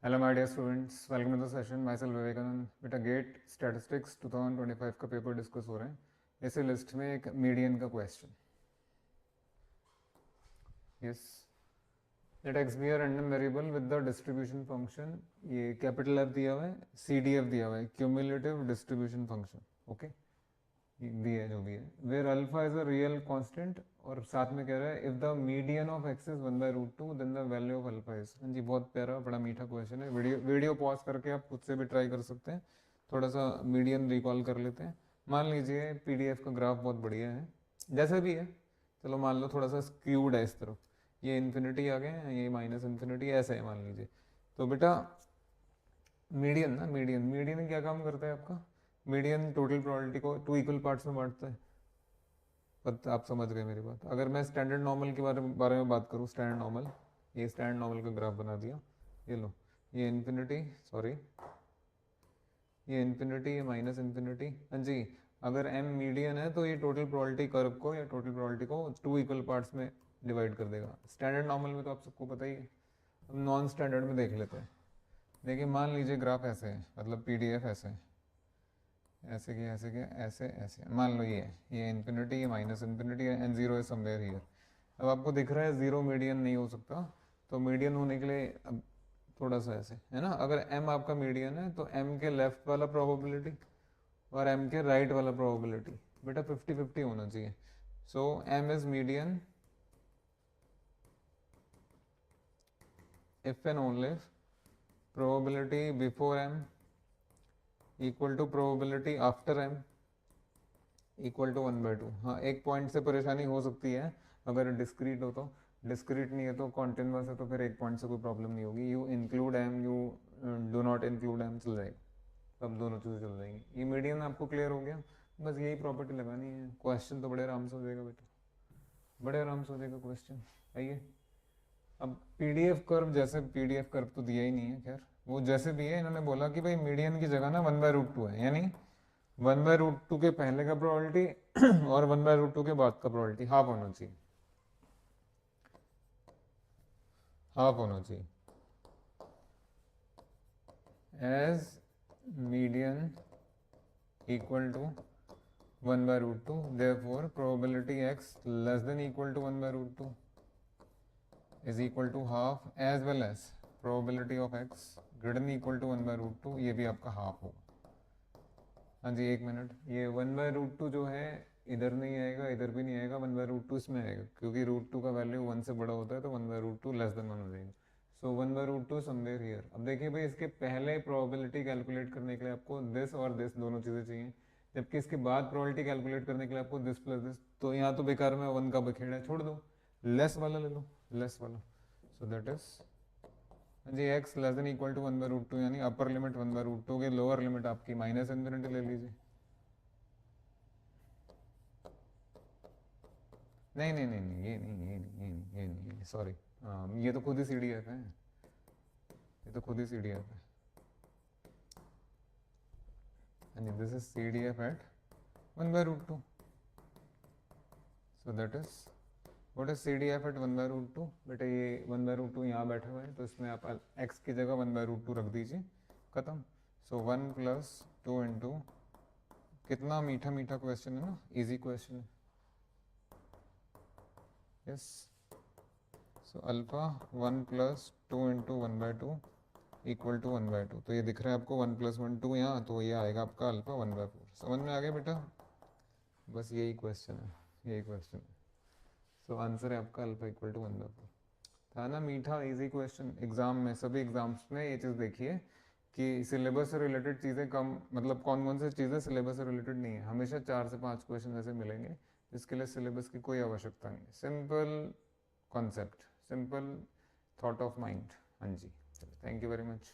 Hello my dear students, welcome to the session. Myself Vivekanand. बेटा GATE statistics 2025 का paper discuss हो रहे हैं। इसी लिस्ट में एक मीडियन का question. Yes, let X be a random variable with the distribution function. ये कैपिटल एफ दिया हुआ है, सी डी एफ दिया हुआ है, क्यूमुलेटिव डिस्ट्रीब्यूशन फंक्शन। ओके, भी है जो भी है, where alpha is a real constant, और साथ में कह रहा है if the median of X is 1/√2 then the value of alpha is. हाँ जी, बहुत प्यारा बड़ा मीठा क्वेश्चन है। वीडियो पॉज करके आप खुद से भी ट्राई कर सकते हैं। थोड़ा सा मीडियन रिकॉल कर लेते हैं। मान लीजिए पीडीएफ का ग्राफ बहुत बढ़िया है, जैसा भी है, चलो मान लो थोड़ा सा स्क्यूड है इस तरफ, ये इन्फिनिटी आ गए, ये माइनस इन्फिनिटी, ऐसा है मान लीजिए। तो बेटा मीडियन ना, मीडियन क्या काम करता है आपका? मीडियन टोटल प्रोबेबिलिटी को 2 इक्वल पार्ट्स में बांटता है। बट आप समझ गए मेरी बात। अगर मैं स्टैंडर्ड नॉर्मल के बारे में बात करूँ, स्टैंडर्ड नॉर्मल, ये स्टैंडर्ड नॉर्मल का ग्राफ बना दिया। ये लो, ये इन्फिनिटी, सॉरी ये इन्फिनिटी, ये माइनस इन्फिनिटी। हाँ जी, अगर m मीडियन है तो ये टोटल प्रोबेबिलिटी कर्व को या टोटल प्रोबेबिलिटी को 2 इक्वल पार्ट्स में डिवाइड कर देगा। स्टैंडर्ड नॉर्मल में तो आप सबको पता ही है। अब नॉन स्टैंडर्ड में देख लेते हैं। देखिए मान लीजिए ग्राफ ऐसे है, मतलब पीडीएफ ऐसे है, ऐसे क्या ऐसे क्या ऐसे ऐसे, मान लो ये इन्फिनिटी, ये minus infinity and zero is somewhere here. अब आपको दिख रहा है जीरो मीडियन नहीं हो सकता, तो मीडियन होने के लिए अब थोड़ा सा ऐसे है ना, अगर m आपका मीडियन है तो m के लेफ्ट वाला प्रोबेबिलिटी और m के राइट वाला प्रोबेबिलिटी बेटा 50-50 होना चाहिए। So m is median if and only if probability before m equal to probability after m equal to 1/2। हाँ, एक पॉइंट से परेशानी हो सकती है अगर डिस्क्रीट हो तो, डिस्क्रीट नहीं है तो कॉन्टिन्यूस है तो फिर एक पॉइंट से कोई प्रॉब्लम नहीं होगी। You include M, you do not include M, चल जाएगा, तब दोनों चीज़ें चल जाएंगी। ये मीडियन आपको क्लियर हो गया, बस यही प्रॉपर्टी लगानी है। क्वेश्चन तो बड़े आराम से हो जाएगा बेटा, बड़े आराम से हो जाएगा क्वेश्चन। आइए, अब पीडीएफ कर्व, जैसे पीडीएफ कर्व तो दिया ही नहीं है, खैर वो जैसे भी है, इन्होंने बोला कि भाई मीडियन की जगह ना 1/√2 है, यानी 1/√2 के पहले का प्रोबेबिलिटी और 1/√2 के बाद का प्रोबेबिलिटी हाफ होना चाहिए, हाफ होना चाहिए। As median equal to 1/√2, therefore probability x less than equal to 1/√2 is equal to half, as well as probability of x greater than equal to 1/√2, ये भी आपका हाफ होगा। हाँ जी, एक मिनट, ये 1/√2 जो है इधर नहीं आएगा, इधर भी नहीं आएगा, 1/√2 इसमें आएगा, क्योंकि √2 का वैल्यू 1 से बड़ा होता है, तो 1/√2 लेस देन 1 हो जाएगा। सो 1/√2 समवेयर हियर। अब देखिए भाई, इसके पहले प्रोबेबिलिटी कैलकुलेट करने के लिए आपको दिस और दिस दोनों चीज़ें चाहिए, जबकि इसके बाद प्रोबेबिलिटी कैलकुलेट करने के लिए आपको दिस प्लस दिस। तो यहाँ तो बेकार में 1 का बखेड़ा है, छोड़ दो, लेस वाला ले लो, लेस वाला। So that is G X less than equal to 1/√2, यानी अपर लिमिट 1/√2 के, लोअर लिमिट आपकी माइनस इन्फिनिटी ले लीजिए। नहीं नहीं नहीं नहीं, ये नहीं, ये नहीं, ये नहीं, ये नहीं, सॉरी, ये तो खुद ही सी डी एफ है, ये तो खुद ही सी डी एफ है। and this is CDF at 1/√2. So that is what is CDF at 1/√2? बेटा ये 1/√2 यहाँ बैठा हुआ है, तो इसमें आप x की जगह 1/√2 रख दीजिए, खत्म। सो 1 + 2 इंटू, कितना मीठा मीठा क्वेश्चन है ना, इजी क्वेश्चन है। Yes, so alpha 1 + 2 into 1/2 equal to 1/2। तो ये दिख रहा है आपको 1 + 1 2 यहाँ, तो ये आएगा आपका अल्फा 1/4। समझ में आ गया बेटा? बस यही क्वेश्चन है, यही क्वेश्चन है। सो आंसर है आपका अल्फा इक्वल टू 1/4। था ना मीठा, इजी क्वेश्चन। एग्जाम में, सभी एग्जाम्स में ये चीज़ देखिए कि सिलेबस से रिलेटेड चीज़ें कम, मतलब कौन कौन सी चीज़ें सिलेबस से रिलेटेड नहीं है, हमेशा 4 से 5 क्वेश्चन ऐसे मिलेंगे जिसके लिए सिलेबस की कोई आवश्यकता नहीं है। Simple concept, simple thought of mind. हाँ जी, चलो, थैंक यू वेरी मच।